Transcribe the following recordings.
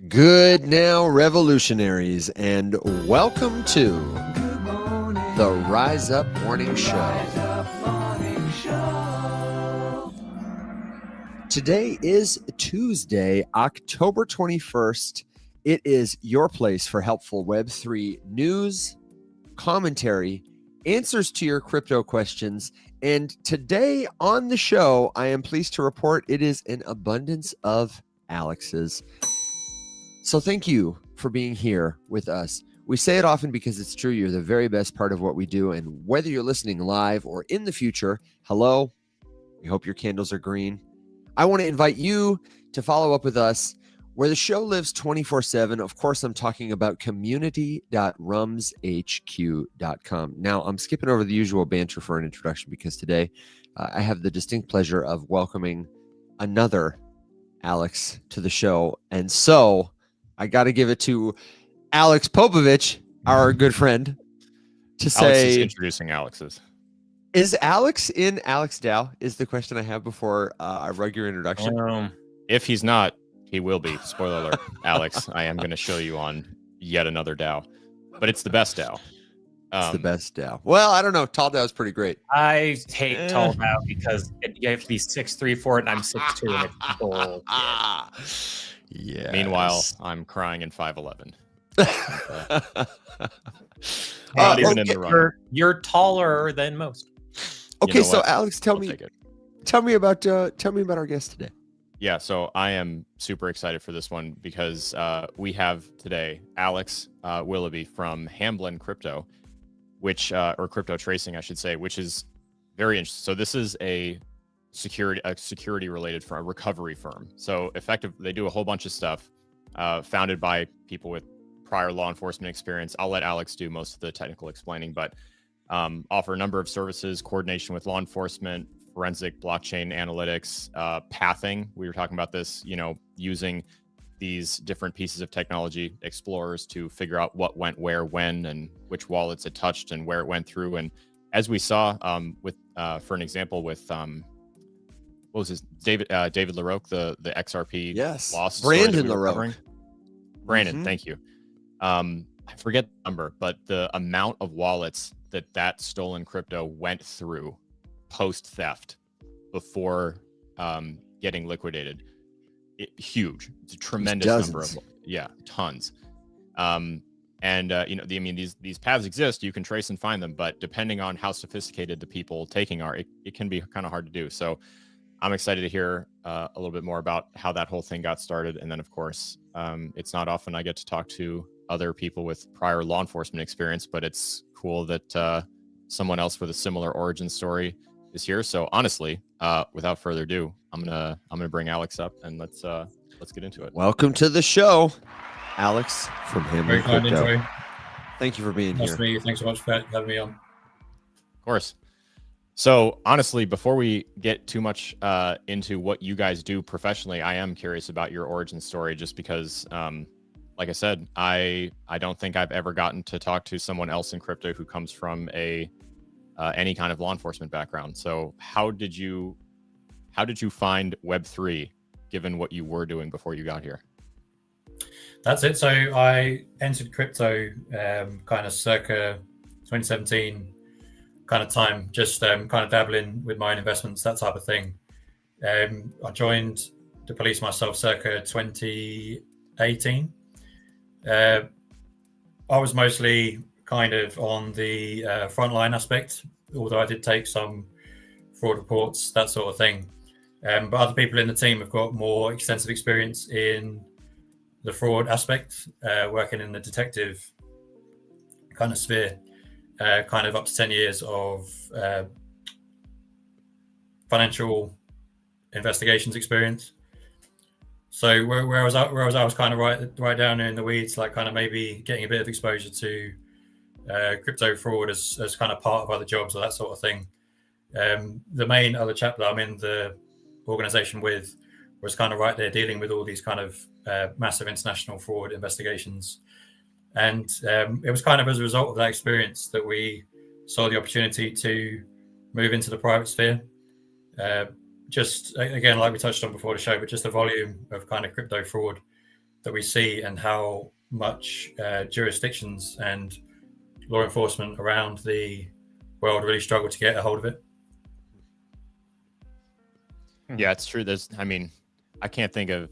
Good now, revolutionaries, and welcome to the Rise Up Morning Show. Today is Tuesday, October 21st. It is your place for helpful Web3 news, commentary, answers to your crypto questions. And today on the show, I am pleased to report it is an abundance of Alex's. So thank you for being here with us. We say it often because it's true. You're the very best part of what we do. And whether you're listening live or in the future, hello. We hope your candles are green. I want to invite you to follow up with us where the show lives 24/7. Of course, I'm talking about community.rumshq.com. Now, I'm skipping over the usual banter for an introduction because today I have the distinct pleasure of welcoming another Alex to the show. And so I got to give it to Alex Popovich, our good friend, to say. Alex is introducing Alex's. Is Alex in Alex DAO? Is the question I have before I rug your introduction. If he's not, he will be. Spoiler alert, Alex. I am going to show you on yet another DAO, but it's the best DAO. It's the best DAO. Well, I don't know. Tall DAO is pretty great. I hate tall DAO because you have to be 6'3" for it, and I'm 6'2", and it's bullshit. Yeah. Meanwhile, I'm crying in 5'11". Not even in the run. You're taller than most. Okay, You know so what? Alex, tell me about our guest today. Yeah, so I am super excited for this one because we have today Alex Willoughby from Hamblin Crypto, or Crypto Tracing, I should say, which is very interesting. So this is a security related firm, a recovery firm. So they do a whole bunch of stuff, founded by people with prior law enforcement experience. I'll let Alex do most of the technical explaining, but offer a number of services, coordination with law enforcement, forensic blockchain analytics, pathing. We were talking about this, using these different pieces of technology, explorers, to figure out what went where, when, and which wallets it touched and where it went through. And as we saw for an example with what was his David LaRoque, the XRP loss. Brandon LaRoque. Brandon, thank you. I forget the number, but the amount of wallets that stolen crypto went through post theft before getting liquidated, huge. It's a tremendous number of tons. These paths exist. You can trace and find them, but depending on how sophisticated the people taking are, it can be kind of hard to do. So I'm excited to hear a little bit more about how that whole thing got started. And then, of course, it's not often I get to talk to other people with prior law enforcement experience, but it's cool that someone else with a similar origin story is here. So honestly, without further ado, I'm gonna bring Alex up and let's get into it. Welcome to the show, Alex from Hamblin Crypto. Enjoy. Thank you for being here. Nice to meet you. Thanks so much for having me on. Of course. So honestly, before we get too much into what you guys do professionally, I am curious about your origin story, just because, like I said, I don't think I've ever gotten to talk to someone else in crypto who comes from any kind of law enforcement background. So how did you find Web3, given what you were doing before you got here? That's it. So I entered crypto kind of circa 2017 kind of time, just kind of dabbling with my own investments, that type of thing. I joined the police myself circa 2018. I was mostly kind of on the frontline aspect, although I did take some fraud reports, that sort of thing. But other people in the team have got more extensive experience in the fraud aspect, working in the detective kind of sphere, kind of up to 10 years of financial investigations experience. So where I was kind of right down there in the weeds, like kind of maybe getting a bit of exposure to crypto fraud as kind of part of other jobs or that sort of thing. The main other chap that I'm in the organization with was kind of right there dealing with all these kind of massive international fraud investigations. And it was kind of as a result of that experience that we saw the opportunity to move into the private sphere. Just again, like we touched on before the show, but just the volume of kind of crypto fraud that we see and how much jurisdictions and law enforcement around the world really struggle to get a hold of it. Yeah, it's true. I can't think of,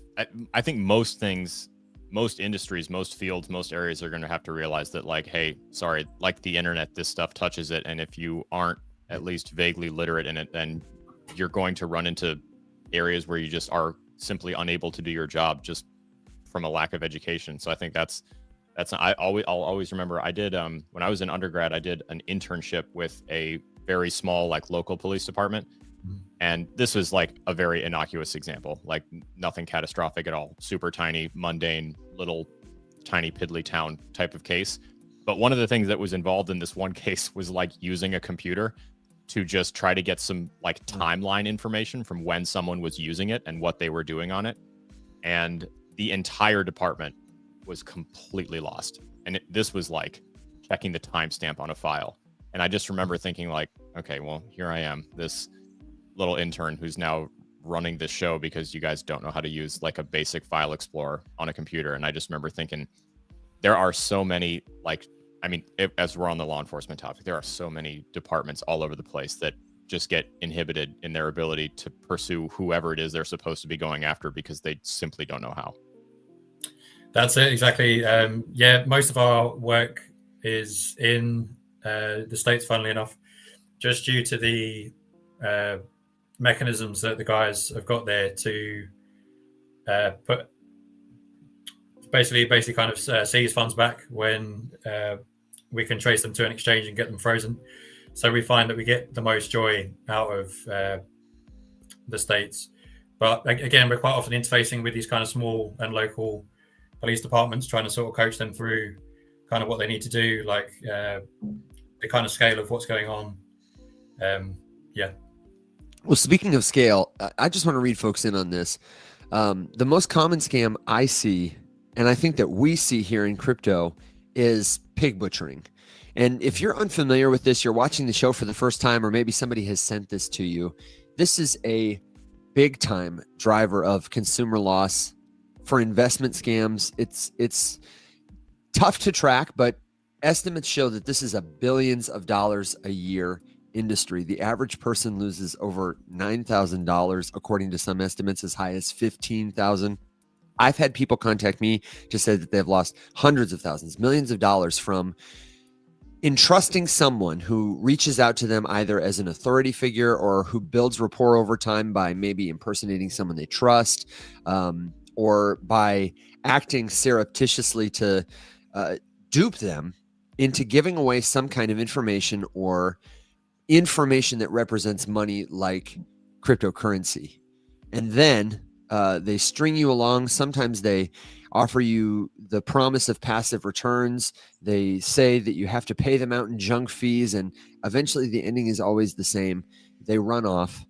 I think most things, most industries, most fields, most areas are going to have to realize that, like, hey, sorry, like the internet, this stuff touches it. And if you aren't at least vaguely literate in it, then you're going to run into areas where you just are simply unable to do your job just from a lack of education. So I think I'll always remember, I did, when I was in undergrad, I did an internship with a very small, like, local police department. And this was like a very innocuous example, like nothing catastrophic at all, super tiny, mundane, little tiny piddly town type of case. But one of the things that was involved in this one case was like using a computer to just try to get some like timeline information from when someone was using it and what they were doing on it. And the entire department was completely lost. And this was like checking the timestamp on a file. And I just remember thinking, like, okay, well, here I am, this little intern who's now running this show because you guys don't know how to use like a basic file explorer on a computer. And I just remember thinking, there are so many, like, as we're on the law enforcement topic, there are so many departments all over the place that just get inhibited in their ability to pursue whoever it is they're supposed to be going after because they simply don't know how. That's it, exactly. Most of our work is in the States, funnily enough, just due to the mechanisms that the guys have got there to put basically kind of seize funds back when we can trace them to an exchange and get them frozen. So we find that we get the most joy out of the States. But again, we're quite often interfacing with these kind of small and local police departments, trying to sort of coach them through kind of what they need to do, like the kind of scale of what's going on. Well, speaking of scale, I just want to read folks in on this. The most common scam I see, and I think that we see here in crypto, is pig butchering. And if you're unfamiliar with this, you're watching the show for the first time, or maybe somebody has sent this to you, this is a big time driver of consumer loss for investment scams. It's tough to track, but estimates show that this is a billions of dollars a year industry. The average person loses over $9,000, according to some estimates, as high as $15,000. I've had people contact me to say that they've lost hundreds of thousands, millions of dollars from entrusting someone who reaches out to them either as an authority figure or who builds rapport over time by maybe impersonating someone they trust, or by acting surreptitiously to dupe them into giving away some kind of information or information that represents money like cryptocurrency. And then they string you along. Sometimes they offer you the promise of passive returns. They say that you have to pay them out in junk fees, and eventually the ending is always the same. They run off,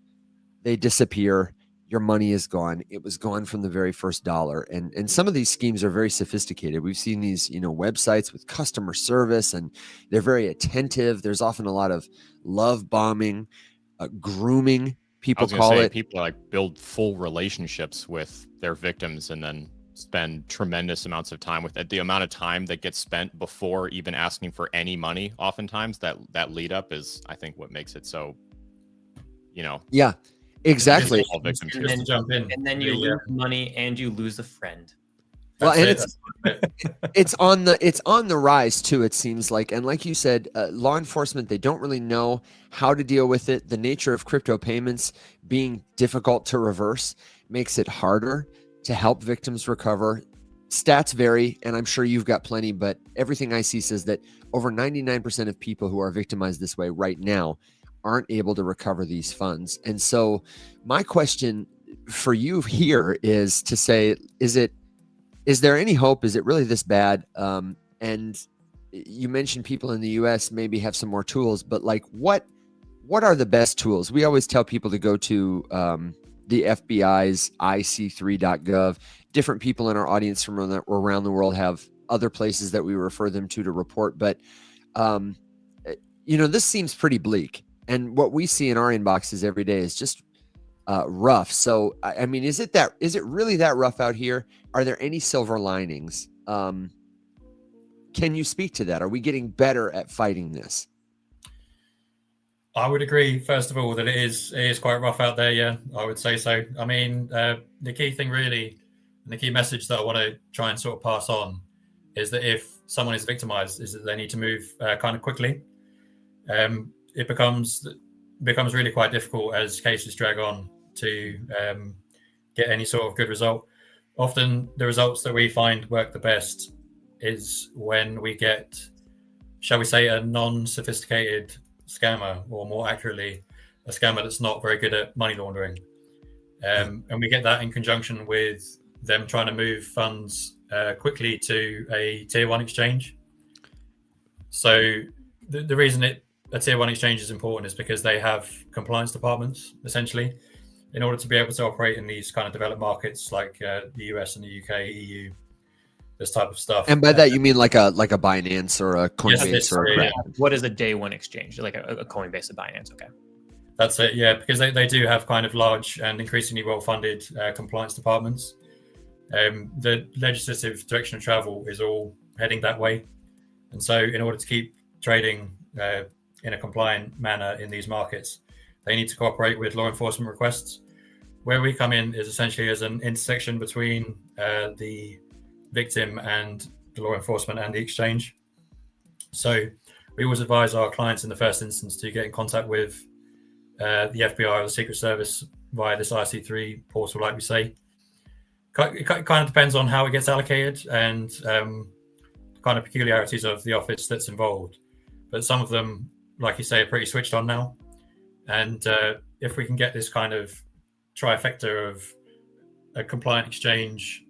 they disappear, your money is gone. It was gone from the very first dollar. And some of these schemes are very sophisticated. We've seen these, websites with customer service, and they're very attentive. There's often a lot of love bombing, grooming, people call it. People like build full relationships with their victims and then spend tremendous amounts of time with it. The amount of time that gets spent before even asking for any money, oftentimes that lead up is, I think, what makes it so, Yeah, exactly. And then you lose money and you lose a friend. Well, and it's on the rise too, it seems like. And like you said, law enforcement, they don't really know how to deal with it. The nature of crypto payments being difficult to reverse makes it harder to help victims recover. Stats vary, and I'm sure you've got plenty, but everything I see says that over 99% of people who are victimized this way right now aren't able to recover these funds. And so my question for you here is to say, is there any hope? Is it really this bad? And you mentioned people in the US maybe have some more tools, but like what are the best tools? We always tell people to go to the FBI's ic3.gov. Different people in our audience from around the world have other places that we refer them to report. But, this seems pretty bleak. And what we see in our inboxes every day is just rough. So, I mean, is it really that rough out here? Are there any silver linings? Can you speak to that? Are we getting better at fighting this? I would agree, first of all, that it is quite rough out there. Yeah, I would say so. I mean, the key thing really, and the key message that I want to try and sort of pass on is that if someone is victimized, is that they need to move kind of quickly. It becomes really quite difficult as cases drag on to get any sort of good result. Often the results that we find work the best is when we get, shall we say, a non-sophisticated scammer, or more accurately, a scammer that's not very good at money laundering. And we get that in conjunction with them trying to move funds quickly to a tier 1 exchange. So the reason a tier 1 exchange is important is because they have compliance departments, essentially, in order to be able to operate in these kind of developed markets like the US and the UK, EU, this type of stuff. And by that you mean like a Binance or a Coinbase? Yes, or yeah. What is a day 1 exchange? Like a Coinbase, a Binance? Okay. That's it, yeah, because they do have kind of large and increasingly well-funded compliance departments. The legislative direction of travel is all heading that way. And so in order to keep trading in a compliant manner in these markets, they need to cooperate with law enforcement requests. Where we come in is essentially as an intersection between the victim and the law enforcement and the exchange. So we always advise our clients in the first instance to get in contact with the FBI or the Secret Service via this IC3 portal, like we say. It kind of depends on how it gets allocated and kind of peculiarities of the office that's involved. But some of them, like you say, are pretty switched on now. And if we can get this kind of trifecta of a compliant exchange,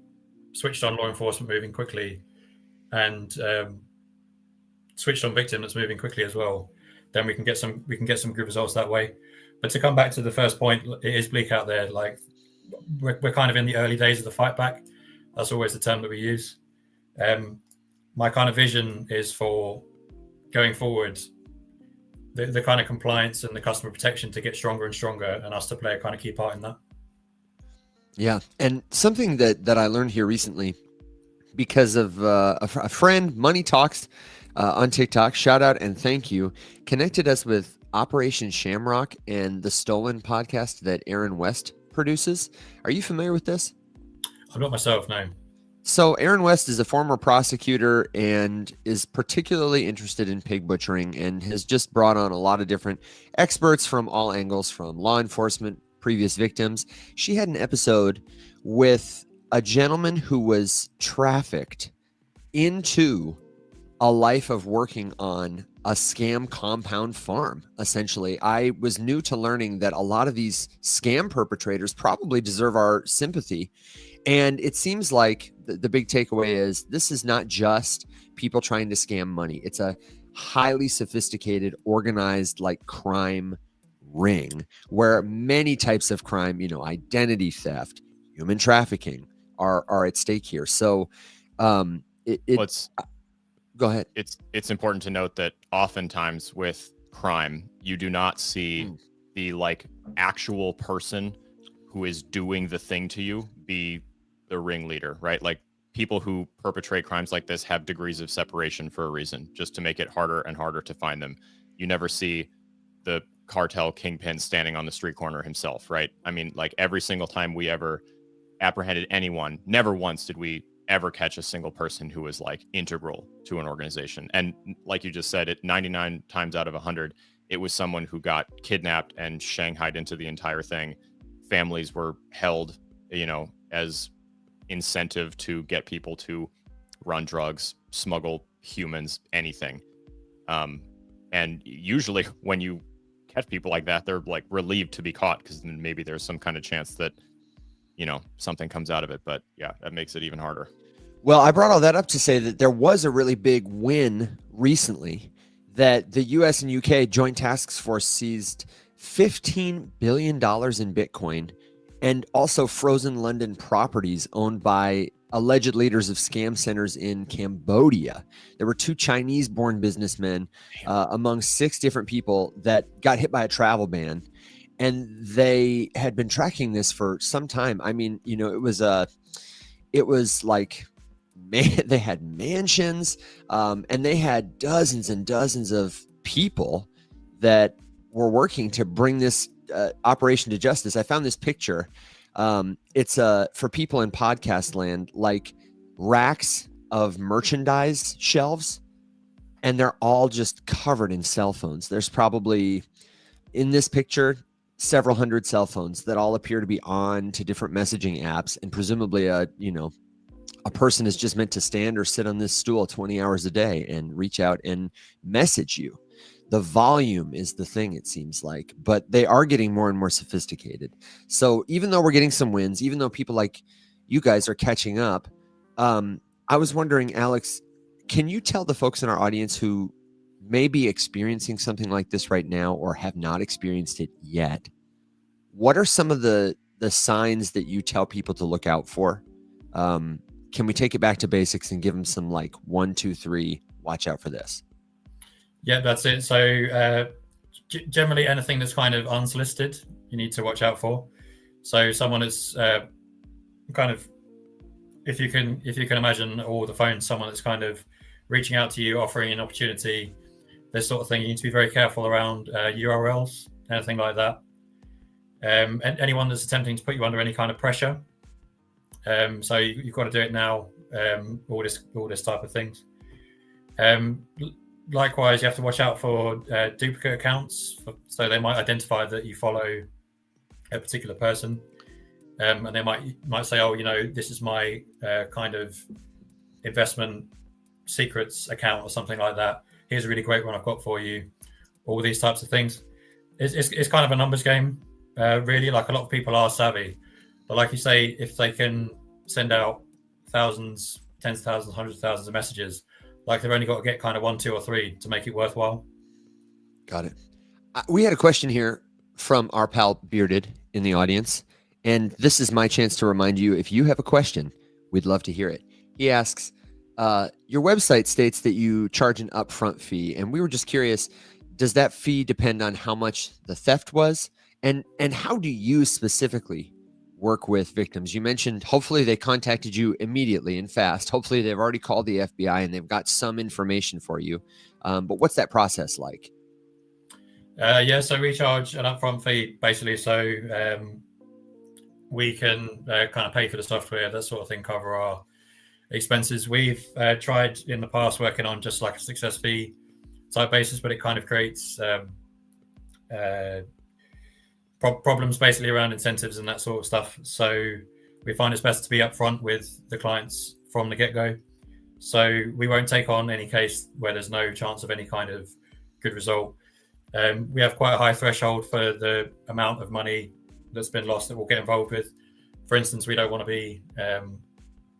switched on law enforcement moving quickly, and switched on victim that's moving quickly as well, then we can get some good results that way. But to come back to the first point, it is bleak out there. Like we're kind of in the early days of the fight back. That's always the term that we use. My kind of vision is for going forward, the kind of compliance and the customer protection to get stronger and stronger, and us to play a kind of key part in that. Yeah, and something that I learned here recently because of a friend, Money Talks, on TikTok, shout out and thank you, connected us with Operation Shamrock and the Stolen podcast that Aaron West produces. Are you familiar with this? I'm not myself, no. So Aaron West is a former prosecutor and is particularly interested in pig butchering and has just brought on a lot of different experts from all angles, from law enforcement, previous victims. She had an episode with a gentleman who was trafficked into a life of working on a scam compound farm. Essentially, I was new to learning that a lot of these scam perpetrators probably deserve our sympathy. And it seems like the big takeaway is this is not just people trying to scam money. It's a highly sophisticated, organized, like crime ring where many types of crime, identity theft, human trafficking are at stake here. So go ahead. It's important to note that oftentimes with crime, you do not see the actual person who is doing the thing to you be the ringleader, right? Like people who perpetrate crimes like this have degrees of separation for a reason, just to make it harder and harder to find them. You never see the cartel kingpin standing on the street corner himself, right? I mean, like every single time we ever apprehended anyone, never once did we ever catch a single person who was like integral to an organization. And like you just said, 99 times out of 100, it was someone who got kidnapped and shanghaied into the entire thing. Families were held, as incentive to get people to run drugs, smuggle humans, anything. And usually when you catch people like that, they're like relieved to be caught because then maybe there's some kind of chance that, something comes out of it. But yeah, that makes it even harder. Well, I brought all that up to say that there was a really big win recently that the US and UK Joint Task Force seized $15 billion in Bitcoin and also frozen London properties owned by alleged leaders of scam centers in Cambodia. There were 2 Chinese-born businessmen among 6 different people that got hit by a travel ban. and they had been tracking this for some time. I mean, it was like, they had mansions, and they had dozens and dozens of people that were working to bring this operation to justice. I found this picture. It's for people in podcast land, like racks of merchandise shelves, and they're all just covered in cell phones. There's probably, in this picture, several hundred cell phones that all appear to be on to different messaging apps, and presumably a person is just meant to stand or sit on this stool 20 hours a day and reach out and message you. The volume is the thing, it seems like, but they are getting more and more sophisticated. So even though we're getting some wins, even though people like you guys are catching up, I was wondering, Alex, can you tell the folks in our audience who may be experiencing something like this right now or have not experienced it yet, what are some of the signs that you tell people to look out for? Can we take it back to basics and give them some, like, 1, 2, 3, watch out for this? Yeah, that's it. So generally anything that's kind of unsolicited, you need to watch out for. So someone is kind of, if you can imagine, or the phone, someone that's kind of reaching out to you, offering an opportunity, this sort of thing, you need to be very careful around URLs, anything like that. And anyone that's attempting to put you under any kind of pressure. So you've got to do it now, all this type of things. Likewise, you have to watch out for duplicate accounts. So they might identify that you follow a particular person, and they might say, oh, this is my kind of investment secrets account or something like that. Here's a really great one I've got for you. All these types of things. It's kind of a numbers game, really. Like, a lot of people are savvy, but like you say, if they can send out thousands, tens of thousands, hundreds of thousands of messages, like, they've only got to get kind of 1, 2, or 3 to make it worthwhile. Got it. We had a question here from our pal Bearded in the audience, and this is my chance to remind you, if you have a question, we'd love to hear it. He asks, your website states that you charge an upfront fee, and we were just curious, does that fee depend on how much the theft was? And how do you specifically work with victims? You mentioned hopefully they contacted you immediately and fast. Hopefully they've already called the FBI and they've got some information for you. But what's that process like? So we charge an upfront fee, basically. So we can kind of pay for the software, that sort of thing, cover our expenses. We've tried in the past working on just like a success fee type basis, but it kind of creates problems basically around incentives and that sort of stuff. So we find it's best to be upfront with the clients from the get-go. So we won't take on any case where there's no chance of any kind of good result. We have quite a high threshold for the amount of money that's been lost that we'll get involved with. For instance, we don't want to be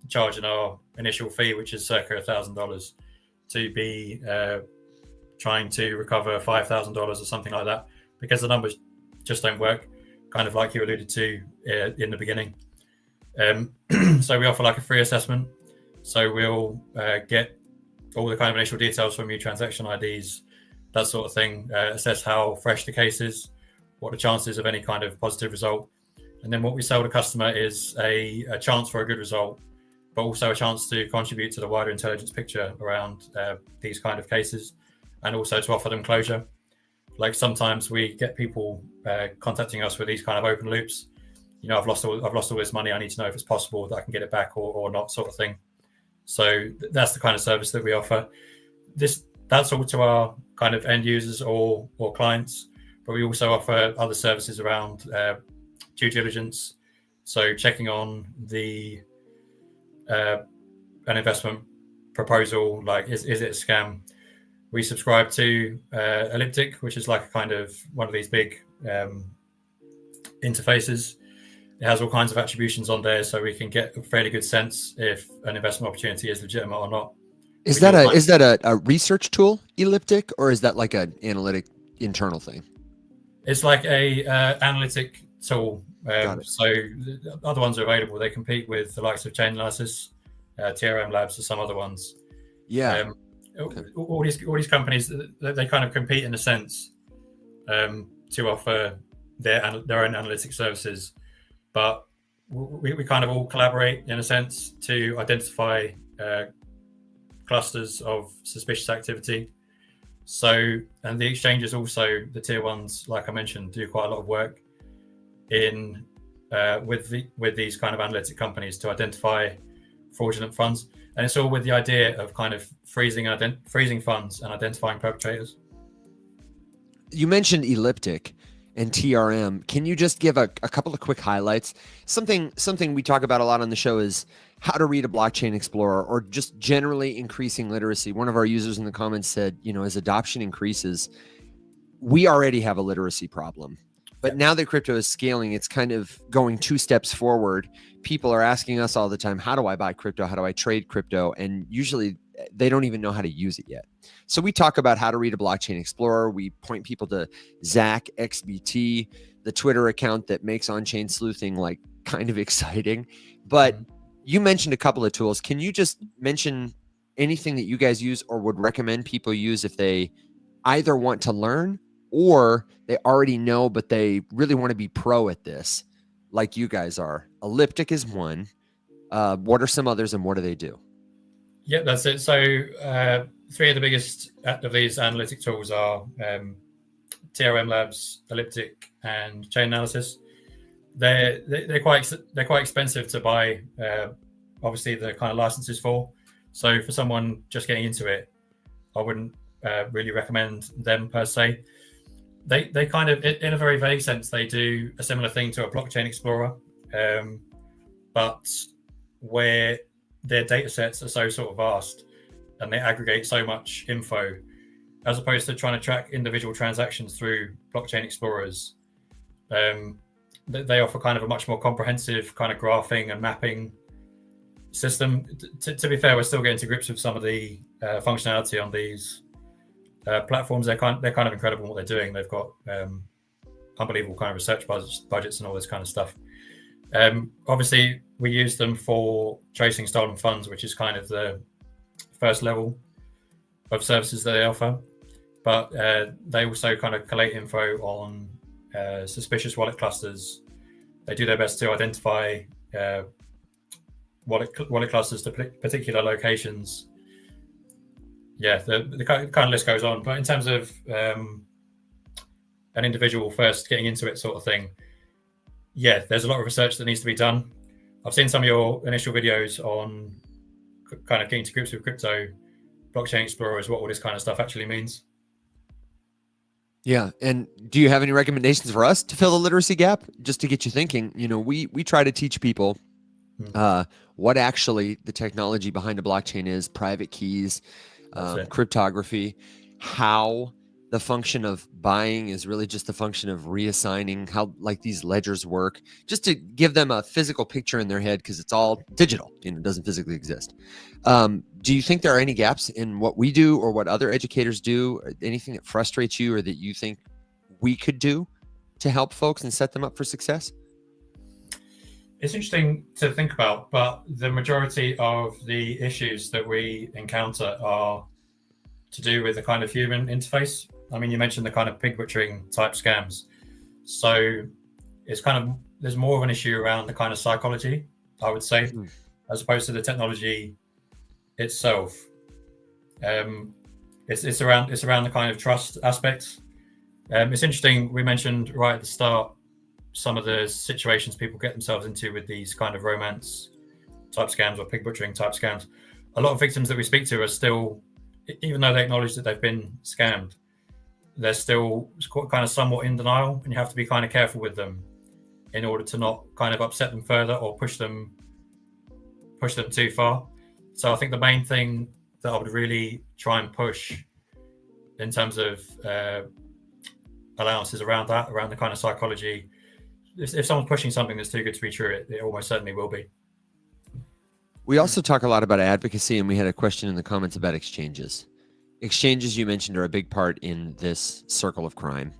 charging our initial fee, which is circa $1,000, to be trying to recover $5,000 or something like that, because the numbers just don't work, kind of like you alluded to in the beginning. So we offer like a free assessment. So we'll get all the kind of initial details from you, transaction IDs, that sort of thing, assess how fresh the case is, what the chances of any kind of positive result. And then what we sell the customer is a chance for a good result, but also a chance to contribute to the wider intelligence picture around these kind of cases, and also to offer them closure. Like, sometimes we get people contacting us with these kind of open loops. I've lost all this money. I need to know if it's possible that I can get it back or not, sort of thing. So that's the kind of service that we offer. That's all to our kind of end users or clients, but we also offer other services around due diligence. So checking on an investment proposal, like is it a scam? We subscribe to Elliptic, which is like a kind of one of these big interfaces. It has all kinds of attributions on there, so we can get a fairly good sense if an investment opportunity is legitimate or not. Is that a research tool, Elliptic, or is that like an analytic internal thing? It's like a analytic tool. So other ones are available. They compete with the likes of Chain Analysis, TRM Labs, or some other ones. Yeah. Okay. All these companies, they kind of compete in a sense to offer their own analytic services, but we kind of all collaborate in a sense to identify clusters of suspicious activity. So, and the exchanges also, the tier ones, like I mentioned, do quite a lot of work in with these kind of analytic companies to identify fraudulent funds, and it's all with the idea of kind of freezing funds and identifying perpetrators. You mentioned Elliptic and TRM. Can you just give a couple of quick highlights? Something we talk about a lot on the show is how to read a blockchain explorer, or just generally increasing literacy. One of our users in the comments said, as adoption increases, we already have a literacy problem. But now that crypto is scaling, it's kind of going 2 steps forward. People are asking us all the time, how do I buy crypto? How do I trade crypto? And usually they don't even know how to use it yet. So we talk about how to read a blockchain explorer. We point people to Zach XBT, the Twitter account that makes on-chain sleuthing like kind of exciting. But you mentioned a couple of tools. Can you just mention anything that you guys use or would recommend people use if they either want to learn or they already know, but they really want to be pro at this, like you guys are? Elliptic is one. What are some others, and what do they do? Yeah, that's it. So 3 of the biggest of these analytic tools are TRM Labs, Elliptic, and Chain Analysis. They're quite expensive to buy. Obviously, the kind of licenses for. So for someone just getting into it, I wouldn't really recommend them per se. They kind of, in a very vague sense, they do a similar thing to a blockchain explorer, but where their data sets are so sort of vast and they aggregate so much info, as opposed to trying to track individual transactions through blockchain explorers. They offer kind of a much more comprehensive kind of graphing and mapping system. To be fair, we're still getting to grips with some of the functionality on these platforms. They're kind of incredible in what they're doing. They've got unbelievable kind of research budgets and all this kind of stuff. Obviously, we use them for tracing stolen funds, which is kind of the first level of services that they offer. But they also kind of collate info on suspicious wallet clusters. They do their best to identify wallet clusters to particular locations. Yeah, the kind of list goes on. But in terms of an individual first getting into it sort of thing, yeah, there's a lot of research that needs to be done. I've seen some of your initial videos on kind of getting to grips with crypto, blockchain explorers, what all this kind of stuff actually means. Yeah. And do you have any recommendations for us to fill the literacy gap? Just to get you thinking, we try to teach people what actually the technology behind a blockchain is, private keys, cryptography, how the function of buying is really just a function of reassigning, how like these ledgers work, just to give them a physical picture in their head, because it's all digital, it doesn't physically exist. Do you think there are any gaps in what we do or what other educators do? Anything that frustrates you or that you think we could do to help folks and set them up for success? It's interesting to think about, but the majority of the issues that we encounter are to do with the kind of human interface. I mean, you mentioned the kind of pig butchering type scams. So it's kind of, there's more of an issue around the kind of psychology, I would say, as opposed to the technology itself. It's around the kind of trust aspects. It's interesting, we mentioned right at the start some of the situations people get themselves into with these kind of romance type scams or pig butchering type scams. A lot of victims that we speak to are still, even though they acknowledge that they've been scammed, they're still kind of somewhat in denial, and you have to be kind of careful with them in order to not kind of upset them further or push them too far. So I think the main thing that I would really try and push in terms of allowances around the kind of psychology, if someone's pushing something that's too good to be true, it almost certainly will be. We also talk a lot about advocacy, and we had a question in the comments about exchanges. Exchanges, you mentioned, are a big part in this circle of crime.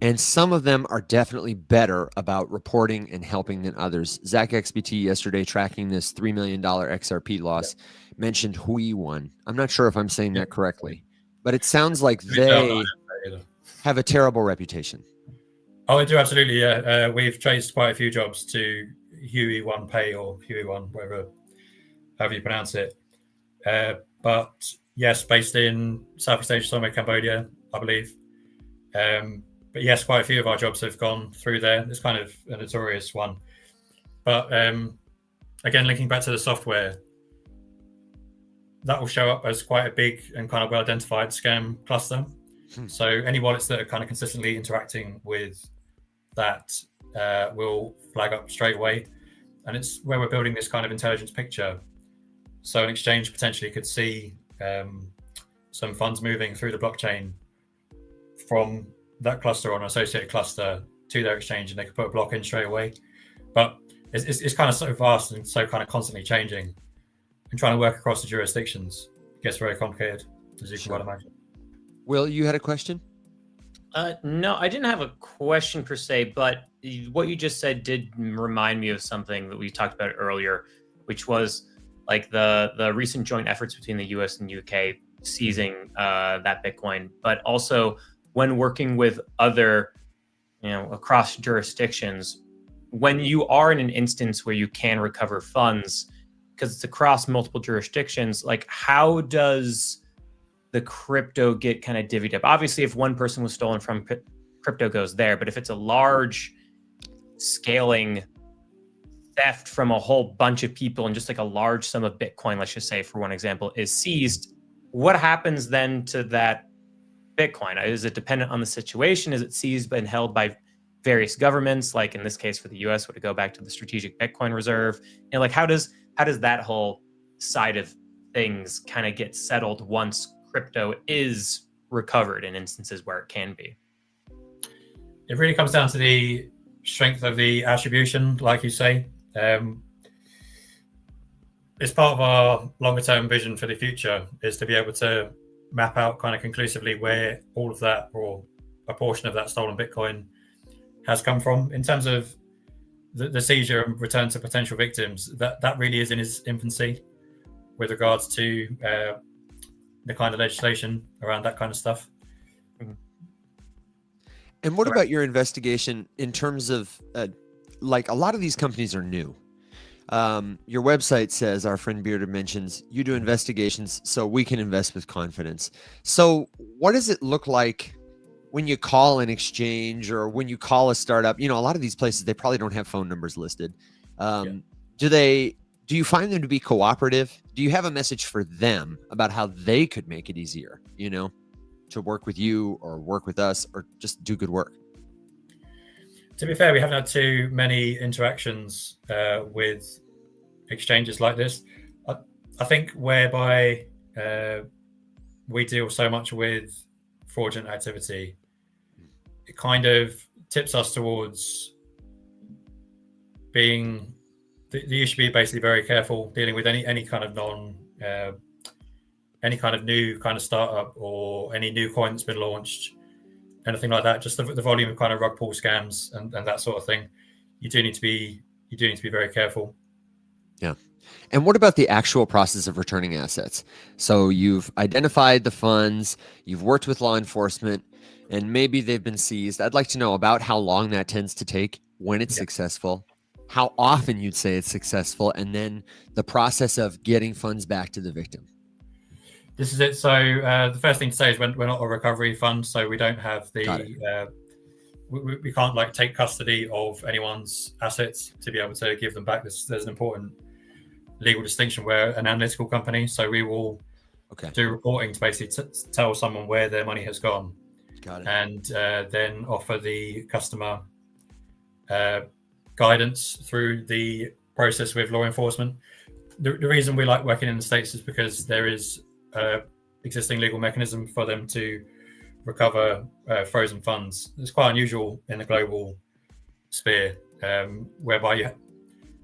And some of them are definitely better about reporting and helping than others. Zach XBT yesterday, tracking this $3 million XRP loss, mentioned Hui One. I'm not sure if I'm saying that correctly, but it sounds like they have a terrible reputation. Oh, I do, absolutely. Yeah, we've traced quite a few jobs to Huey One Pay or Huey One, however you pronounce it. But yes, based in Southeast Asia, somewhere Cambodia, I believe. But yes, quite a few of our jobs have gone through there. It's kind of a notorious one. But again, linking back to the software, that will show up as quite a big and kind of well-identified scam cluster. So any wallets that are kind of consistently interacting with that will flag up straight away. And it's where we're building this kind of intelligence picture. So an exchange potentially could see some funds moving through the blockchain from that cluster or an associated cluster to their exchange, and they could put a block in straight away. But it's kind of so vast and so kind of constantly changing, and trying to work across the jurisdictions gets very complicated, as you can well imagine. Will, you had a question? No, I didn't have a question per se, but what you just said did remind me of something that we talked about earlier, which was like the recent joint efforts between the US and UK seizing that Bitcoin, but also when working with other, across jurisdictions, when you are in an instance where you can recover funds, because it's across multiple jurisdictions, like how does the crypto get kind of divvied up? Obviously, if one person was stolen from, crypto goes there, but if it's a large scaling theft from a whole bunch of people and just like a large sum of Bitcoin, let's just say for one example, is seized, what happens then to that Bitcoin? Is it dependent on the situation? Is it seized and held by various governments? Like in this case for the US, would it go back to the strategic Bitcoin reserve? And like how does that whole side of things kind of get settled once crypto is recovered in instances where it can be? It really comes down to the strength of the attribution, like you say. It's part of our longer term vision for the future is to be able to map out kind of conclusively where all of that or a portion of that stolen Bitcoin has come from. In terms of the seizure and return to potential victims, that really is in its infancy with regards to the kind of legislation around that kind of stuff. And what about your investigation in terms of like a lot of these companies are new? Your website says, our friend Bearder mentions, you do investigations so we can invest with confidence. So what does it look like when you call an exchange or when you call a startup? A lot of these places, they probably don't have phone numbers listed. Do you find them to be cooperative? Do you have a message for them about how they could make it easier, to work with you or work with us or just do good work? To be fair, we haven't had too many interactions with exchanges like this. I think whereby we deal so much with fraudulent activity, it kind of tips us towards being. You should be basically very careful dealing with any kind of any kind of new kind of startup or any new coin that's been launched, anything like that. Just the volume of kind of rug pull scams and that sort of thing. You do need to be very careful. Yeah. And what about the actual process of returning assets? So you've identified the funds, you've worked with law enforcement, and maybe they've been seized. I'd like to know about how long that tends to take, when it's successful, how often you'd say it's successful, and then the process of getting funds back to the victim. This is it. So the first thing to say is we're not a recovery fund, so we don't have the we can't like take custody of anyone's assets to be able to give them back. There's an important legal distinction. We're an analytical company, so we will do reporting to basically tell someone where their money has gone. Got it. And then offer the customer guidance through the process with law enforcement. The reason we like working in the States is because there is existing legal mechanism for them to recover frozen funds. It's quite unusual in the global sphere, whereby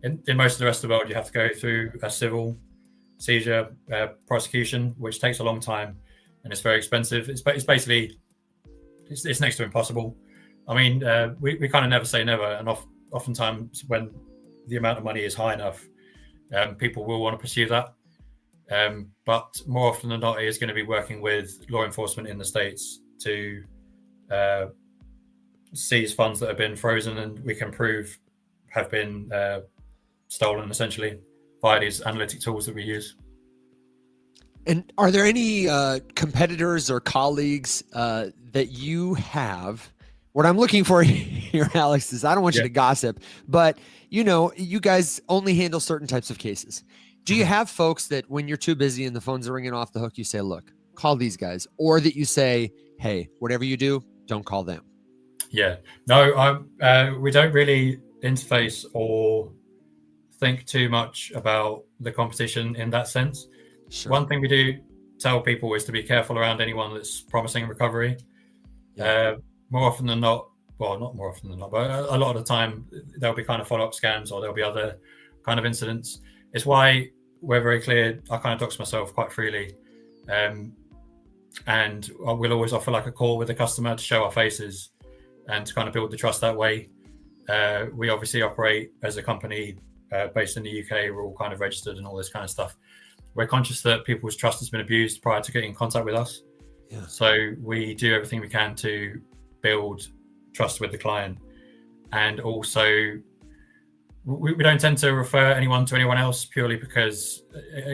in most of the rest of the world, you have to go through a civil seizure prosecution, which takes a long time and it's very expensive. It's basically it's next to impossible. I mean, we kind of never say never, and oftentimes when the amount of money is high enough, people will want to pursue that. But more often than not, it is going to be working with law enforcement in the States to seize funds that have been frozen and we can prove have been stolen, essentially, via these analytic tools that we use. And are there any competitors or colleagues that you have? What I'm looking for here, Alex, is I don't want you to gossip, but you guys only handle certain types of cases. Do you have folks that when you're too busy and the phones are ringing off the hook, you say, look, call these guys, or that you say, hey, whatever you do, don't call them? Yeah, no, we don't really interface or think too much about the competition in that sense. Sure. One thing we do tell people is to be careful around anyone that's promising recovery. More often than not, well, not more often than not, but a lot of the time there'll be kind of follow-up scams or there'll be other kind of incidents. It's why we're very clear. I kind of dox myself quite freely. And we'll always offer like a call with the customer to show our faces and to kind of build the trust that way. We obviously operate as a company based in the UK. We're all kind of registered and all this kind of stuff. We're conscious that people's trust has been abused prior to getting in contact with us. Yeah. So we do everything we can to build trust with the client. And also, we don't tend to refer anyone to anyone else purely because,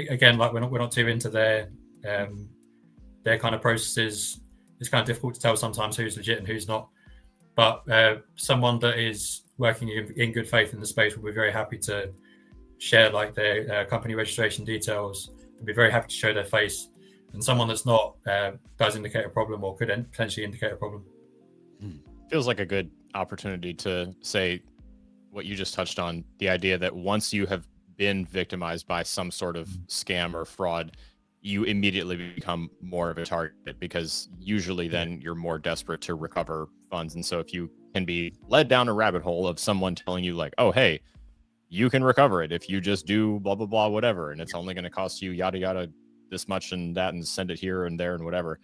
again, like we're not too into their kind of processes. It's kind of difficult to tell sometimes who's legit and who's not. But someone that is working in good faith in the space will be very happy to share like their company registration details. They'll be very happy to show their face. And someone that's not does indicate a problem or could potentially indicate a problem. Feels like a good opportunity to say what you just touched on, the idea that once you have been victimized by some sort of scam or fraud, you immediately become more of a target because usually then you're more desperate to recover funds. And so if you can be led down a rabbit hole of someone telling you like, oh, hey, you can recover it if you just do blah, blah, blah, whatever. And it's only going to cost you yada, yada, this much and that, and send it here and there and whatever.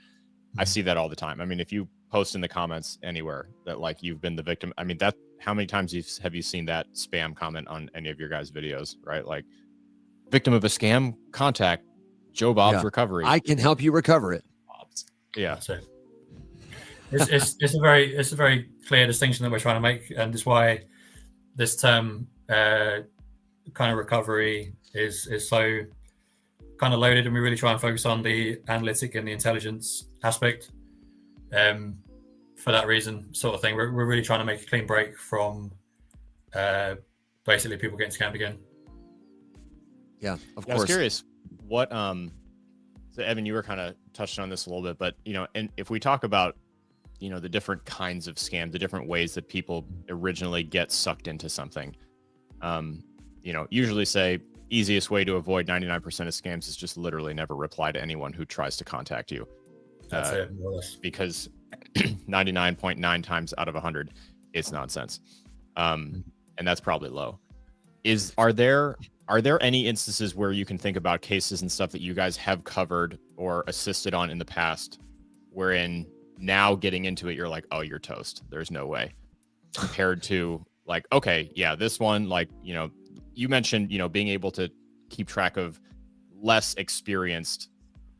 I see that all the time. I mean, if you post in the comments anywhere that like you've been the victim, I mean, that how many times have you seen that spam comment on any of your guys' videos, right? Like, victim of a scam, contact Joe Bob's Recovery. I can help you recover it. Yeah. That's it. It's a very clear distinction that we're trying to make, and it's why this term kind of recovery is so kind of loaded, and we really try and focus on the analytic and the intelligence aspect. For that reason, sort of thing, we're really trying to make a clean break from basically people getting scammed again. Yeah, of course. I was curious what so Evan, you were kind of touched on this a little bit, but and if we talk about the different kinds of scams, the different ways that people originally get sucked into something, usually say easiest way to avoid 99% of scams is just literally never reply to anyone who tries to contact you. That's it, more or less. Because 99.9 times out of 100 it's nonsense, and that's probably low. Are there any instances where you can think about cases and stuff that you guys have covered or assisted on in the past wherein now getting into it you're like, oh, you're toast, there's no way, compared to like, okay, yeah, this one, like, you mentioned being able to keep track of less experienced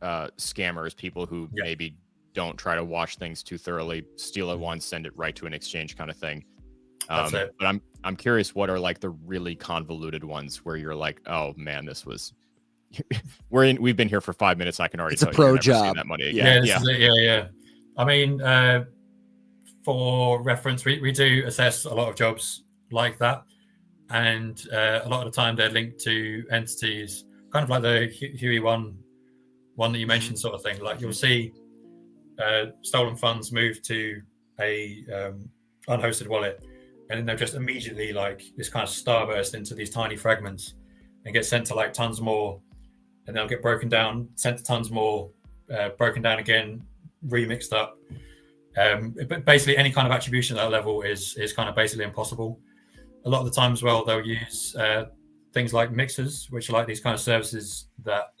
scammers, people who maybe don't try to wash things too thoroughly, steal it once, send it right to an exchange kind of thing. That's it. But I'm curious, what are like the really convoluted ones where you're like, oh man, this was we've been here for 5 minutes, I can already it's tell a pro you're never job. seeing that money again. Yeah. I mean, for reference, we do assess a lot of jobs like that, and a lot of the time they're linked to entities kind of like the Huey one that you mentioned, sort of thing. Like you'll see stolen funds move to a unhosted wallet, and then they'll just immediately like this kind of starburst into these tiny fragments and get sent to like tons more, and they'll get broken down, sent to tons more, broken down again, remixed up. But basically any kind of attribution at that level is kind of basically impossible. A lot of the time as well, they'll use things like mixers, which are like these kind of services that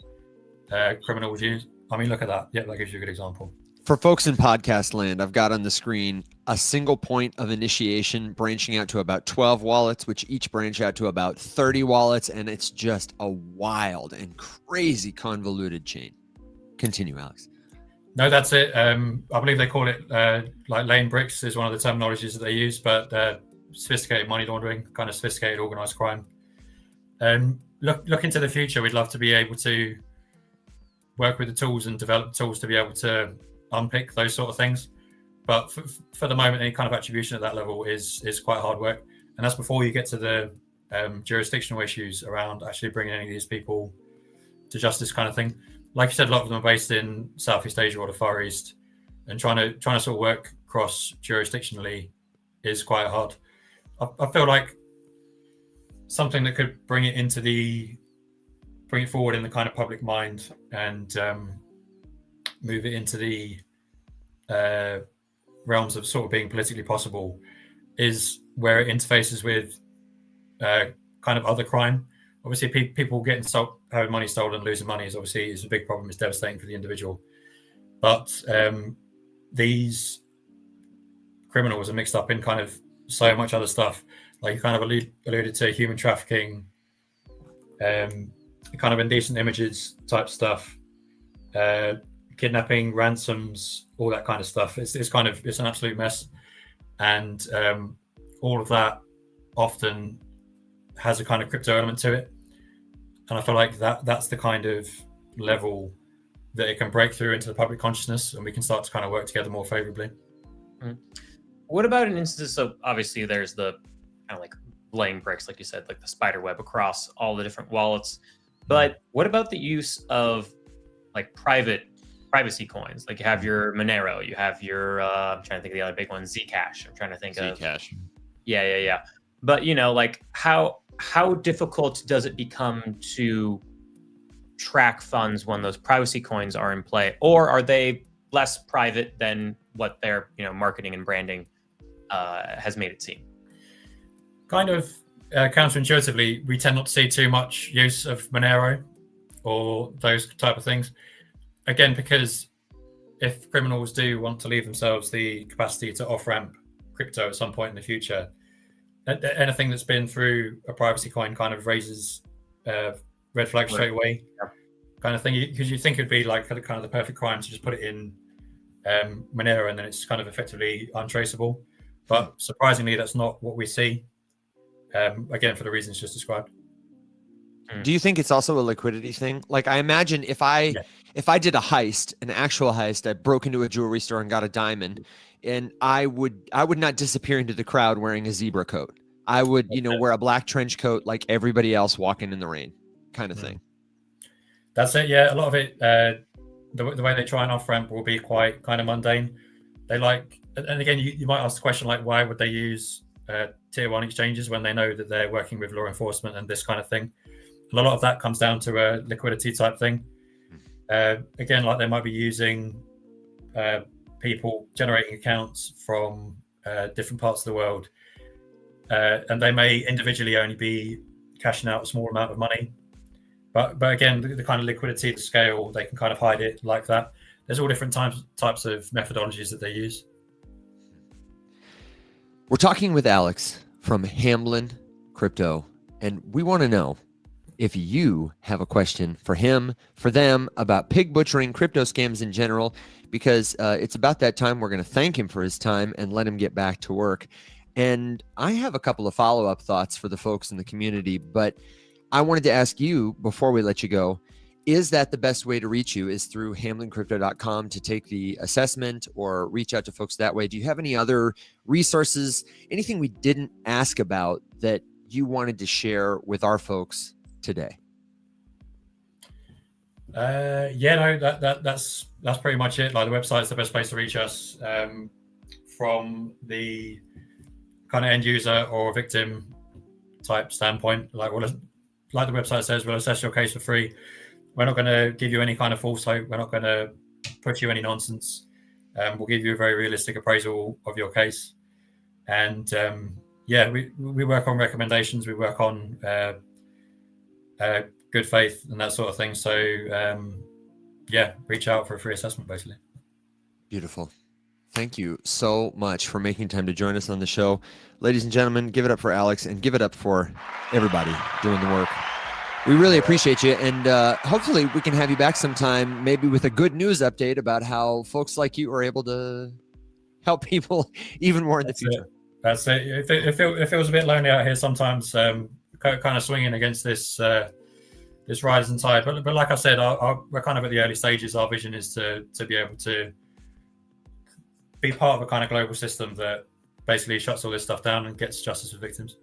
criminals use. I mean, look at that. Yeah, that gives you a good example. For folks in podcast land, I've got on the screen a single point of initiation branching out to about 12 wallets, which each branch out to about 30 wallets. And it's just a wild and crazy convoluted chain. Continue, Alex. No, that's it. I believe they call it like lane bricks is one of the terminologies that they use, but sophisticated money laundering, kind of sophisticated organized crime. Look into the future. We'd love to be able to work with the tools and develop tools to be able to unpick those sort of things. But for the moment, any kind of attribution at that level is quite hard work, and that's before you get to the jurisdictional issues around actually bringing any of these people to justice, kind of thing. Like you said, a lot of them are based in Southeast Asia or the Far East, and trying to sort of work cross jurisdictionally is quite hard. I feel like something that could bring it forward in the kind of public mind and move it into the realms of sort of being politically possible is where it interfaces with kind of other crime. Obviously, people getting having money stolen and losing money is a big problem. It's devastating for the individual. But these criminals are mixed up in kind of so much other stuff. Like you kind of alluded to human trafficking, kind of indecent images type stuff, kidnapping, ransoms, all that kind of stuff. It's an absolute mess. And all of that often has a kind of crypto element to it, and I feel like that's the kind of level that it can break through into the public consciousness, and we can start to kind of work together more favorably. What about an instance? So obviously there's the kind of like laying bricks, like you said, like the spider web across all the different wallets, but what about the use of like privacy coins? Like you have your Monero, you have your I'm trying to think of the other big one, Zcash. I'm trying to think of Zcash. Yeah. But like how difficult does it become to track funds when those privacy coins are in play, or are they less private than what their marketing and branding has made it seem? Kind of counterintuitively, we tend not to see too much use of Monero or those type of things. Again, because if criminals do want to leave themselves the capacity to off-ramp crypto at some point in the future, anything that's been through a privacy coin kind of raises red flags straight away, kind of thing. Because you think it'd be like kind of the perfect crime to just put it in Monero and then it's kind of effectively untraceable. But surprisingly, that's not what we see. Again, for the reasons just described. Do you think it's also a liquidity thing? Like I imagine if I did a heist, an actual heist, I broke into a jewelry store and got a diamond, and I would not disappear into the crowd wearing a zebra coat. I would, wear a black trench coat like everybody else walking in the rain, kind of thing. That's it. Yeah, a lot of it. The way they try and off ramp will be quite kind of mundane. They like, and again, you might ask the question like, why would they use tier 1 exchanges when they know that they're working with law enforcement and this kind of thing? And a lot of that comes down to a liquidity type thing. Again, like they might be using people generating accounts from different parts of the world, and they may individually only be cashing out a small amount of money. But again, the kind of liquidity, the scale, they can kind of hide it like that. There's all different types of methodologies that they use. We're talking with Alex from Hamblin Crypto, and we want to know if you have a question for him, for them, about pig butchering, crypto scams in general, because it's about that time we're going to thank him for his time and let him get back to work. And I have a couple of follow-up thoughts for the folks in the community, but I wanted to ask you before we let you go, is that the best way to reach you is through hamblincrypto.com to take the assessment or reach out to folks that way? Do you have any other resources, anything we didn't ask about that you wanted to share with our folks today? That's pretty much it. Like the website's the best place to reach us from the kind of end user or victim type standpoint. Like the website says, we'll assess your case for free. We're not going to give you any kind of false hope. We're not going to push you any nonsense. We'll give you a very realistic appraisal of your case. And we work on recommendations. We work on good faith and that sort of thing. So reach out for a free assessment, basically. Beautiful. Thank you so much for making time to join us on the show. Ladies and gentlemen, give it up for Alex and give it up for everybody doing the work. We really appreciate you, and hopefully we can have you back sometime, maybe with a good news update about how folks like you are able to help people even more in the future. That's it. It feels a bit lonely out here sometimes, kind of swinging against this rising tide. But like I said, we're kind of at the early stages. Our vision is to be able to be part of a kind of global system that basically shuts all this stuff down and gets justice for victims.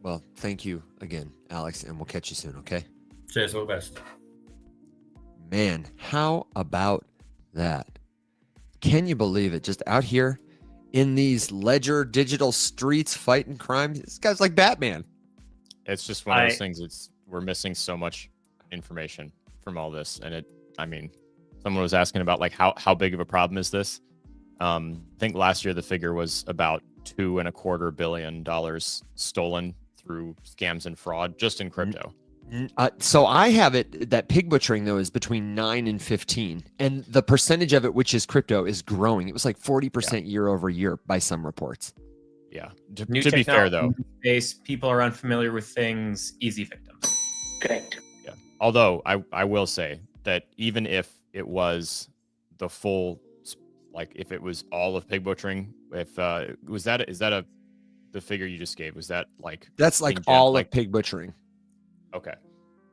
Well, thank you again, Alex, and we'll catch you soon, okay? Cheers, all the best. Man, how about that? Can you believe it? Just out here in these ledger digital streets fighting crime. This guy's like Batman. It's just one of those things. We're missing so much information from all this. And someone was asking about like how big of a problem is this? I think last year the figure was about $2.25 billion stolen through scams and fraud just in crypto. So I have it that pig butchering though is between 9 and 15, and the percentage of it, which is crypto, is growing. It was like 40% year over year by some reports. Yeah. To be fair though, people are unfamiliar with things, easy victims. Correct. Yeah. Although I will say that even if it was the full, like if it was all of pig butchering, if is that the figure you just gave? Was that like that's like all of pig butchering? Okay,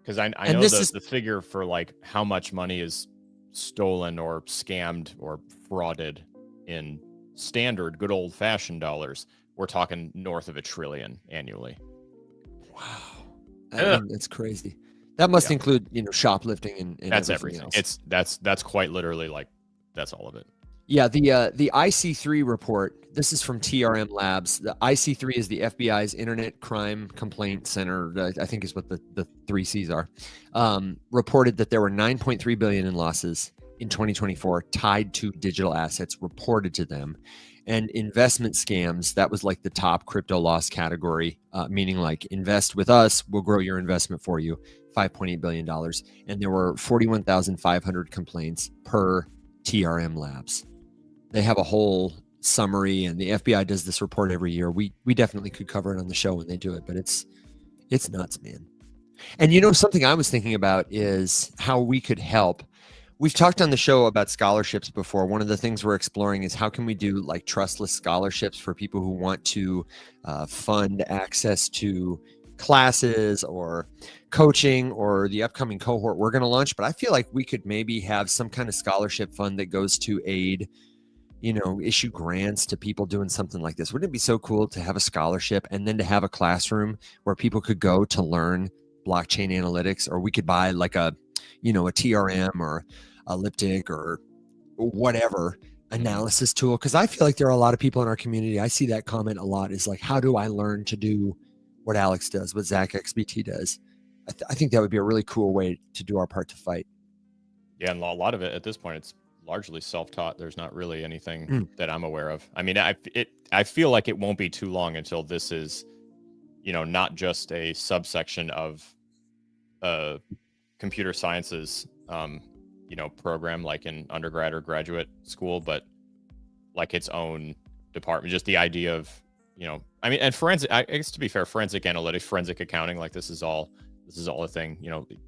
because I know the figure for like how much money is stolen or scammed or frauded in standard good old fashioned dollars. We're talking north of $1 trillion annually. Wow, that's crazy. That must include shoplifting and that's everything else. That's quite literally like that's all of it. Yeah, the IC3 report, this is from TRM Labs. The IC3 is the FBI's Internet Crime Complaint Center, I think is what the 3 C's are, reported that there were $9.3 billion in losses in 2024 tied to digital assets reported to them. And investment scams, that was like the top crypto loss category, meaning like invest with us, we'll grow your investment for you, $5.8 billion. And there were 41,500 complaints per TRM Labs. They have a whole summary, and the FBI does this report every year. We definitely could cover it on the show when they do it, but it's nuts, man. And something I was thinking about is how we could help. We've talked on the show about scholarships before. One of the things we're exploring is how can we do like trustless scholarships for people who want to fund access to classes or coaching or the upcoming cohort we're going to launch. But I feel like we could maybe have some kind of scholarship fund that goes to aid, issue grants to people doing something like this. Wouldn't it be so cool to have a scholarship and then to have a classroom where people could go to learn blockchain analytics, or we could buy like a TRM or Elliptic or whatever analysis tool? Because I feel like there are a lot of people in our community. I see that comment a lot, is like, how do I learn to do what Alex does, what Zach XBT does? I think that would be a really cool way to do our part to fight. Yeah, and a lot of it at this point, it's largely self-taught. There's not really anything that I'm aware of. I mean, I feel like it won't be too long until this is, not just a subsection of computer sciences, program like in undergrad or graduate school, but like its own department. Just the idea of, and forensic, I guess to be fair, forensic analytics, forensic accounting, like this is all a thing.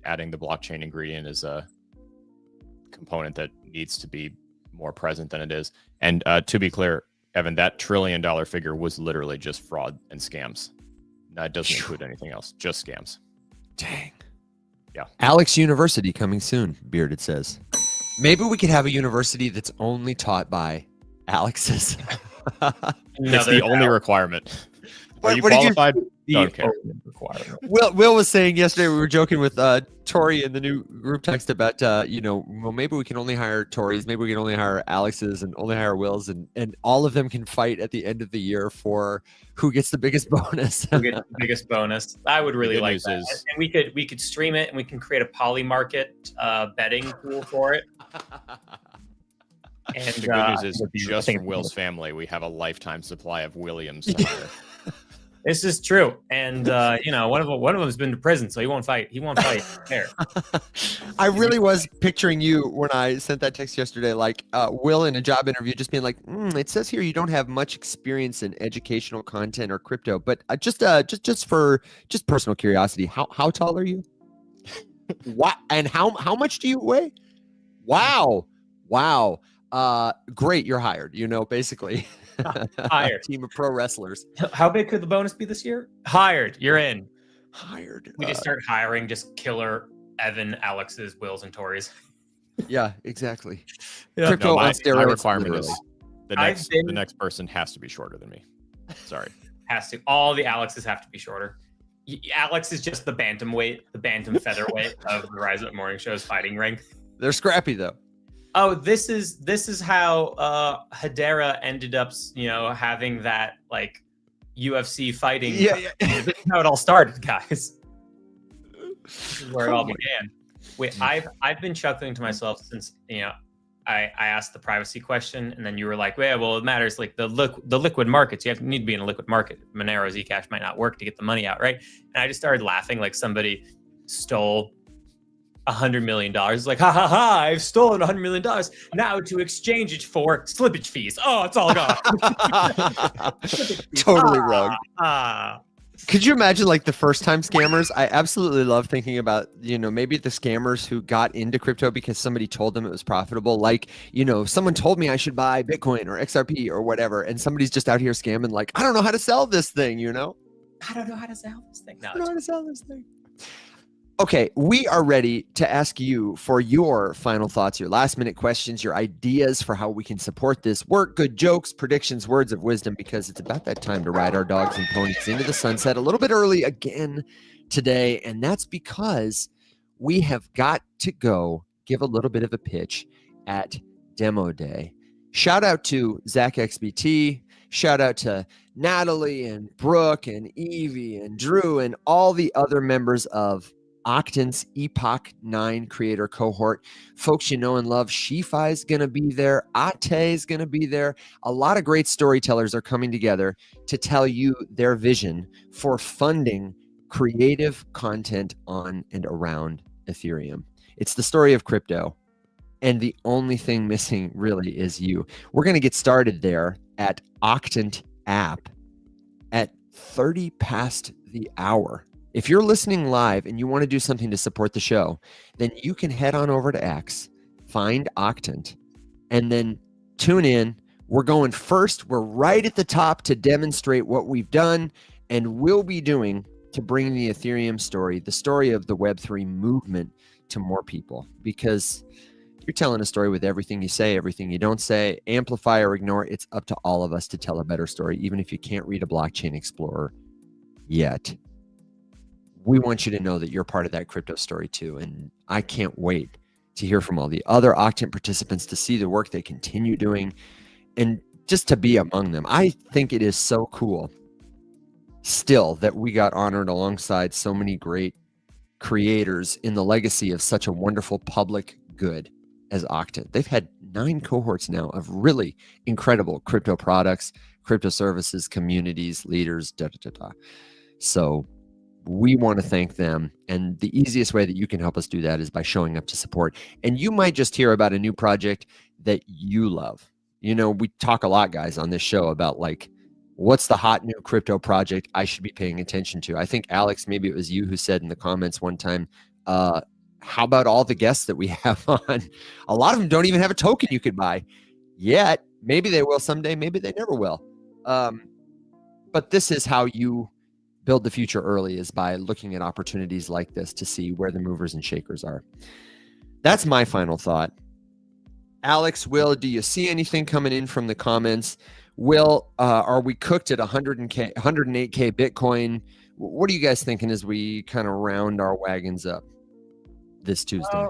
Adding the blockchain ingredient is a component that needs to be more present than it is. And to be clear, Evan, that $1 trillion figure was literally just fraud and scams. That doesn't include anything else, just scams. Dang. Yeah. Alex University coming soon, Bearded says. Maybe we could have a university that's only taught by Alexes. It's the only requirement. Are you qualified? Don't care. Will was saying yesterday, we were joking with Tori in the new group text about, well, maybe we can only hire Tories, maybe we can only hire Alexes and only hire Wills, and all of them can fight at the end of the year for who gets the biggest bonus. Who gets the biggest bonus? I would really like that. And we could stream it, and we can create a poly market betting pool for it. And the good news is, just for Will's family, we have a lifetime supply of Williams to hire. This is true, and one of them's been to prison, so he won't fight. He won't fight there. I really was picturing you when I sent that text yesterday, like Will in a job interview, just being like, "It says here you don't have much experience in educational content or crypto, but just for personal curiosity, how tall are you?" What? And how much do you weigh? Wow. Great, you're hired. Basically. Hired. Team of pro wrestlers. How big could the bonus be this year? Hired. You're in. Hired. We just start hiring just killer Evan, Alex's, Wills, and Tories. Yeah, exactly. Yeah. Crypto my on steroids. requirement literally. is the next person has to be shorter than me. Sorry. Has to. All the Alexes have to be shorter. Alex is just the bantamweight, the bantam featherweight of the Rise Up Morning Show's fighting ring. They're scrappy though. Oh, this is how Hedera ended up, having that like UFC fighting. Yeah. This is how it all started, guys. This is where it all began. Wait, I've been chuckling to myself since I asked the privacy question, and then you were like, well, it matters like the liquid markets. You need to be in a liquid market. Monero Zcash might not work to get the money out, right? And I just started laughing like somebody stole $100 million. Like, ha ha ha! I've stolen $100 million. Now to exchange it for slippage fees. Oh, it's all gone. Totally wrong. Could you imagine like the first time scammers? I absolutely love thinking about, maybe the scammers who got into crypto because somebody told them it was profitable. Like, someone told me I should buy Bitcoin or XRP or whatever. And somebody's just out here scamming like, I don't know how to sell this thing, I don't know how to sell this thing. No, I don't know how to sell this thing. Okay, we are ready to ask you for your final thoughts, your last minute questions, your ideas for how we can support this work, good jokes, predictions, words of wisdom, because it's about that time to ride our dogs and ponies into the sunset a little bit early again today. And that's because we have got to go give a little bit of a pitch at Demo Day. Shout out to Zach XBT. Shout out to Natalie and Brooke and Evie and Drew and all the other members of Octan's Epoch 9 creator cohort. Folks you know and love. Shifi is going to be there. Ate is going to be there. A lot of great storytellers are coming together to tell you their vision for funding creative content on and around Ethereum. It's the story of crypto. And the only thing missing really is you. We're going to get started there at Octant app at 30 past the hour. If you're listening live and you want to do something to support the show, then you can head on over to X, find Octant, and then tune in. We're going first. We're right at the top to demonstrate what we've done and will be doing to bring the Ethereum story, the story of the Web3 movement, to more people. Because you're telling a story with everything you say, everything you don't say, amplify or ignore. It's up to all of us to tell a better story, even if you can't read a blockchain explorer yet. We want you to know that you're part of that crypto story too. And I can't wait to hear from all the other Octant participants, to see the work they continue doing and just to be among them. I think it is so cool still that we got honored alongside so many great creators in the legacy of such a wonderful public good as Octant. They've had 9 cohorts now of really incredible crypto products, crypto services, communities, leaders, So we want to thank them. And the easiest way that you can help us do that is by showing up to support. And you might just hear about a new project that you love. We talk a lot, guys, on this show about like, what's the hot new crypto project I should be paying attention to? I think, Alex, maybe it was you who said in the comments one time, how about all the guests that we have on? A lot of them don't even have a token you could buy yet. Maybe they will someday. Maybe they never will. But this is how you build the future early, is by looking at opportunities like this to see where the movers and shakers are. That's my final thought. Alex, Will, do you see anything coming in from the comments? Will, are we cooked at 108K Bitcoin? What are you guys thinking as we kind of round our wagons up this Tuesday?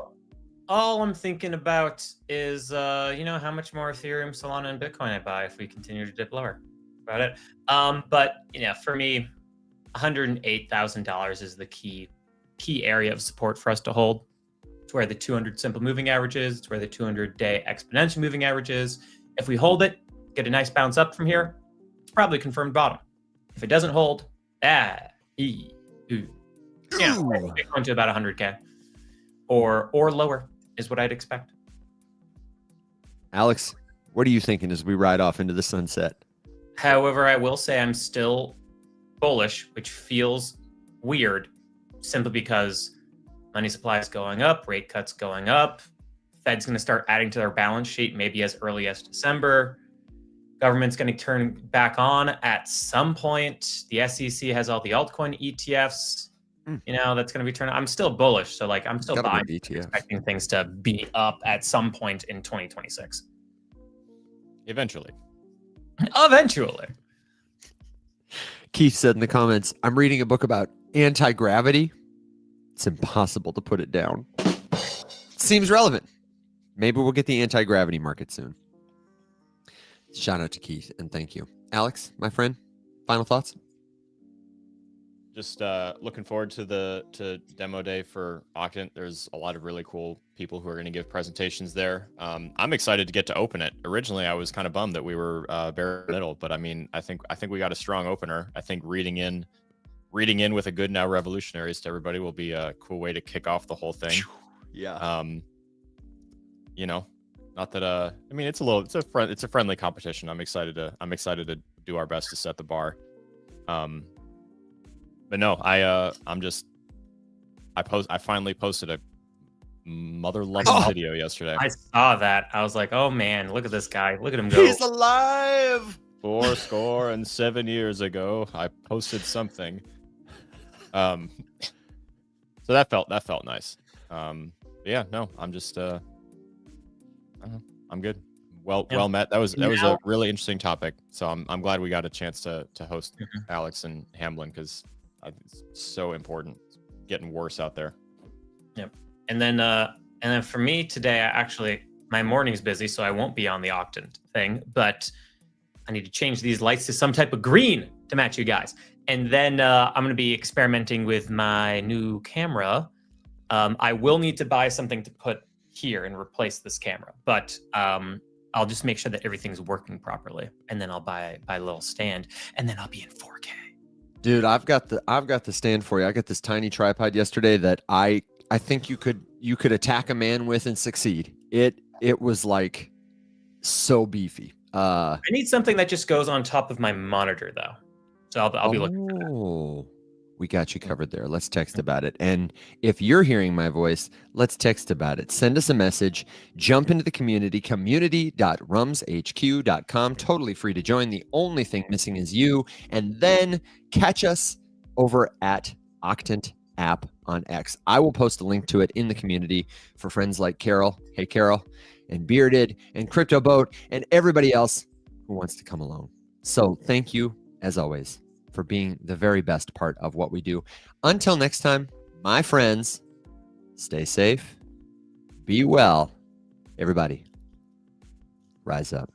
All I'm thinking about is, how much more Ethereum, Solana, and Bitcoin I buy if we continue to dip lower. About it. But for me, $108,000 is the key area of support for us to hold. It's where the 200 simple moving average is. It's where the 200-day exponential moving average is. If we hold it, get a nice bounce up from here, it's probably confirmed bottom. If it doesn't hold, Bitcoin to about 100K or lower is what I'd expect. Alex, what are you thinking as we ride off into the sunset? However, I will say I'm still bullish, which feels weird simply because money supply is going up, rate cuts going up. Fed's going to start adding to their balance sheet maybe as early as December. Government's going to turn back on at some point. The SEC has all the altcoin ETFs. That's going to be turning. I'm still bullish, so like I'm still buying, expecting things to be up at some point in 2026. Eventually. Keith said in the comments, I'm reading a book about anti-gravity. It's impossible to put it down. Seems relevant. Maybe we'll get the anti-gravity market soon. Shout out to Keith and thank you. Alex, my friend, final thoughts? Just looking forward to demo day for Octant. There's a lot of really cool people who are going to give presentations there. I'm excited to get to open it. Originally, I was kind of bummed that we were bare middle, but I mean, I think we got a strong opener. I think reading in with a Goodnow revolutionaries to everybody will be a cool way to kick off the whole thing. Yeah. Not that I mean, it's a friendly competition. I'm excited to do our best to set the bar. But no, I finally posted a mother-loving video yesterday. I saw that. I was like, oh man, look at this guy. Look at him go. He's alive. 7 years ago, I posted something. So that felt nice. Yeah, no, I'm just I don't know, I'm good. Well met. That was a really interesting topic. So I'm glad we got a chance to host Alex and Hamblin, because it's so important. It's getting worse out there. Yep. And then for me today, my morning's busy, so I won't be on the Octant thing, but I need to change these lights to some type of green to match you guys. And then I'm going to be experimenting with my new camera. I will need to buy something to put here and replace this camera, but I'll just make sure that everything's working properly, and then I'll buy a little stand, and then I'll be in 4K. Dude, I've got the stand for you. I got this tiny tripod yesterday that I think you could attack a man with and succeed. It was like so beefy. I need something that just goes on top of my monitor though. So I'll be looking for that. Oh, we got you covered there. Let's text about it. And if you're hearing my voice, let's text about it. Send us a message. Jump into the community.rumshq.com. Totally free to join. The only thing missing is you. And then catch us over at Octant app on X. I will post a link to it in the community for friends like Carol. Hey, Carol. And Bearded and Crypto Boat and everybody else who wants to come along. So thank you, as always, for being the very best part of what we do. Until next time, my friends, stay safe, be well. Everybody, rise up.